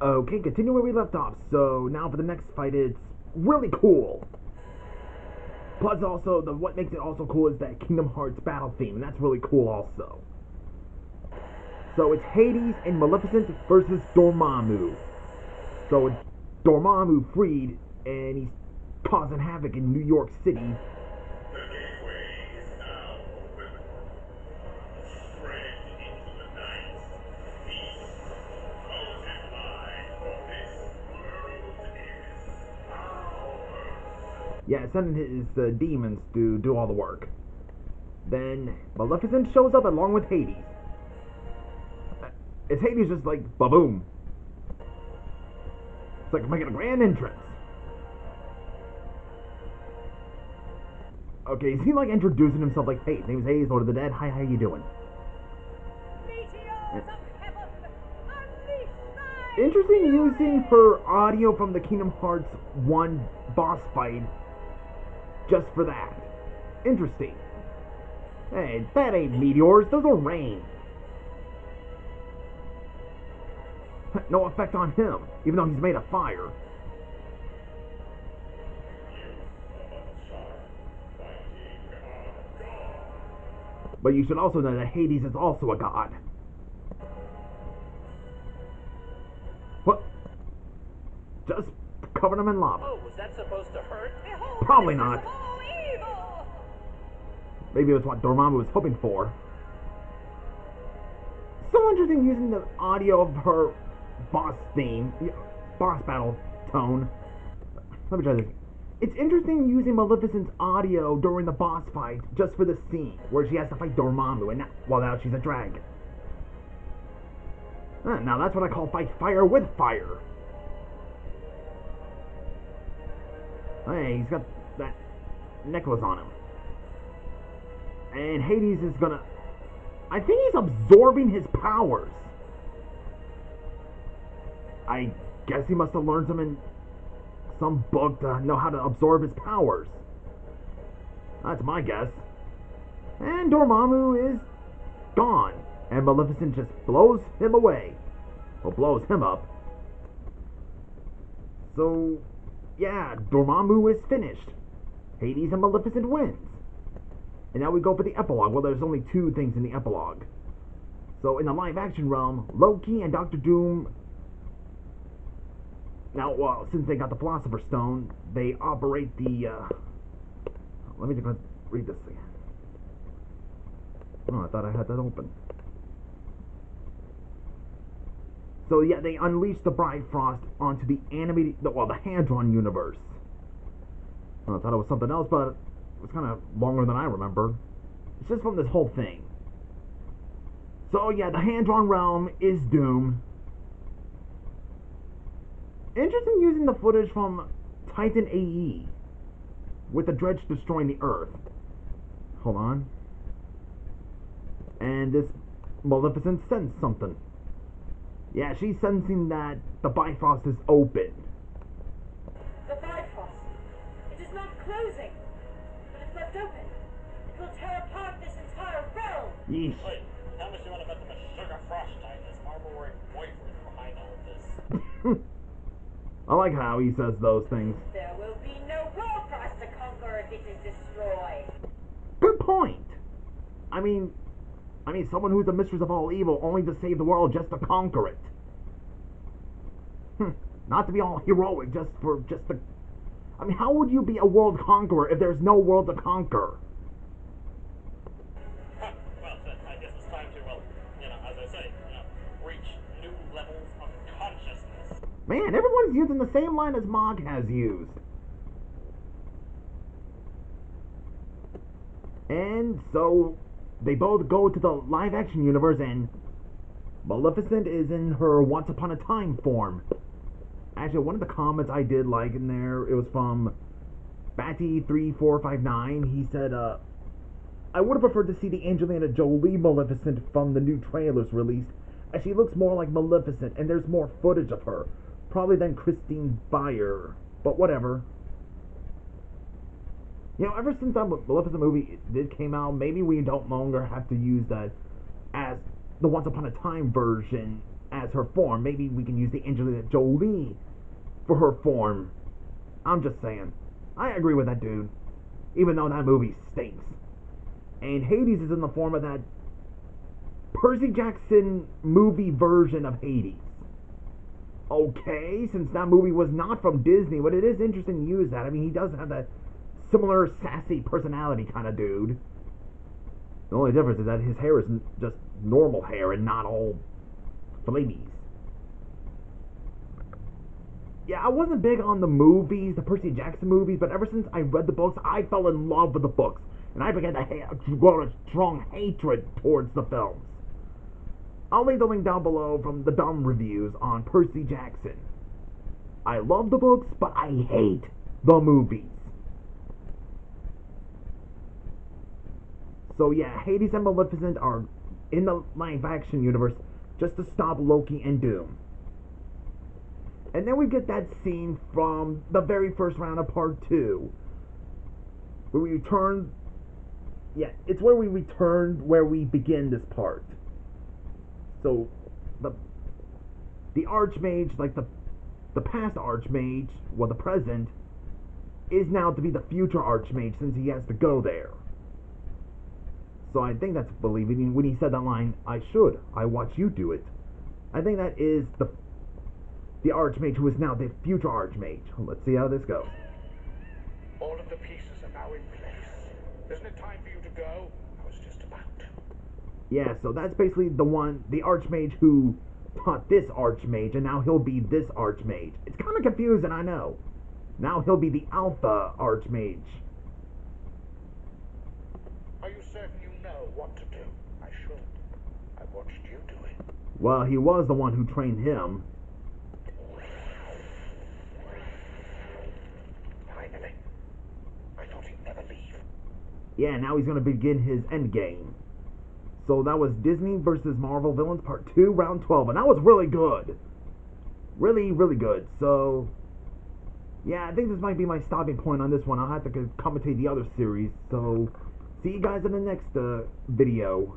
Okay, continue where we left off. So now for the next fight, it's really cool. Plus, also what makes it also cool is that Kingdom Hearts battle theme, and that's really cool also. So it's Hades and Maleficent versus Dormammu. So Dormammu freed, and he's causing havoc in New York City. Yeah, sending his demons to do all the work. Then Maleficent shows up along with Hades. It's Hades just like, ba-boom. It's like making a grand entrance. Okay, is he like introducing himself like, hey, name's Hades, Lord of the Dead, hi, how you doing? Interesting using her audio from the Kingdom Hearts 1 boss fight just for that. Interesting. Hey, that ain't meteors, those are rain. No effect on him, even though he's made of fire. But you should also know that Hades is also a god. What? Just covered him in lava. Oh, was that supposed to hurt? Probably not. Maybe it was what Dormammu was hoping for. So interesting using the audio of her boss theme, boss battle tone. Let me try this. It's interesting using Maleficent's audio during the boss fight just for the scene where she has to fight Dormammu, and now she's a dragon. Now that's what I call fight fire with fire. Hey, he's got that necklace on him. And Hades is gonna... I think he's absorbing his powers. I guess he must have learned some book to know how to absorb his powers. That's my guess. And Dormammu is gone. And Maleficent just blows him away. Or blows him up. So, yeah, Dormammu is finished. Hades and Maleficent wins. And now we go for the epilogue. Well, there's only two things in the epilogue. So, in the live-action realm, Loki and Doctor Doom... Now, well, since they got the Philosopher's Stone, they operate the, Let me just read this again. Oh, I thought I had that open. So, yeah, they unleash the Bifrost onto the animated... Well, the hand-drawn universe. Well, I thought it was something else, but... It's kind of longer than I remember. It's just from this whole thing. So, yeah, the hand-drawn realm is Doom. Interesting using the footage from Titan AE. With the dredge destroying the Earth. Hold on. And this Maleficent sensed something. Yeah, she's sensing that the Bifrost is open. The Bifrost. It is not closing. Left open. It will tear apart this entire realm. Yeesh. Wait, how much you want to bet the Sugar Frostine is Marble-wearing boyfriend behind all of this? I like how he says those things. There will be no world for us to conquer if it is destroyed. Good point. I mean, someone who's the mistress of all evil only to save the world just to conquer it. Not to be all heroic just to... I mean, how would you be a world conqueror if there's no world to conquer? Well, I guess it's time to, as I say, reach new levels of consciousness. Man, everyone's using the same line as Mog has used. And so, they both go to the live-action universe, and Maleficent is in her Once Upon a Time form. Actually, one of the comments I did like in there, it was from Batty3459. He said, I would have preferred to see the Angelina Jolie Maleficent from the new trailers released, as she looks more like Maleficent, and there's more footage of her, probably than Christine Byer. But whatever. You know, ever since that Maleficent movie came out, maybe we don't longer have to use that as the Once Upon a Time version as her form. Maybe we can use the Angelina Jolie for her form. I'm just saying. I agree with that dude. Even though that movie stinks. And Hades is in the form of that Percy Jackson movie version of Hades. Okay, since that movie was not from Disney, but it is interesting to use that. I mean, he does have that similar sassy personality kind of dude. The only difference is that his hair is just normal hair and not all flamies. Yeah, I wasn't big on the movies, the Percy Jackson movies, but ever since I read the books, I fell in love with the books. And I began to grow a strong hatred towards the films. I'll leave the link down below from the dumb reviews on Percy Jackson. I love the books, but I hate the movies. So yeah, Hades and Maleficent are in the live-action universe just to stop Loki and Doom. And then we get that scene from the very first round of part 2. Where we return... Yeah, it's where we return where we begin this part. So, the Archmage, like the past Archmage, well, the present, is now to be the future Archmage since he has to go there. So I think that's believing when he said that line, I watch you do it. I think that is the Archmage who is now the future Archmage. Let's see how this goes. All of the pieces are now in place. Isn't it time for you to go? I was just about to. Yeah, so that's basically the Archmage who taught this Archmage, and now he'll be this Archmage. It's kind of confusing, I know. Now he'll be the Alpha Archmage. Are you certain you know what to do? I should. I watched you do it. Well, he was the one who trained him. Finally. I thought he'd never leave. Yeah, now he's going to begin his endgame. So that was Disney versus Marvel Villains Part 2, Round 12. And that was really good. Really, really good. So, yeah, I think this might be my stopping point on this one. I'll have to commentate the other series. So, see you guys in the next video.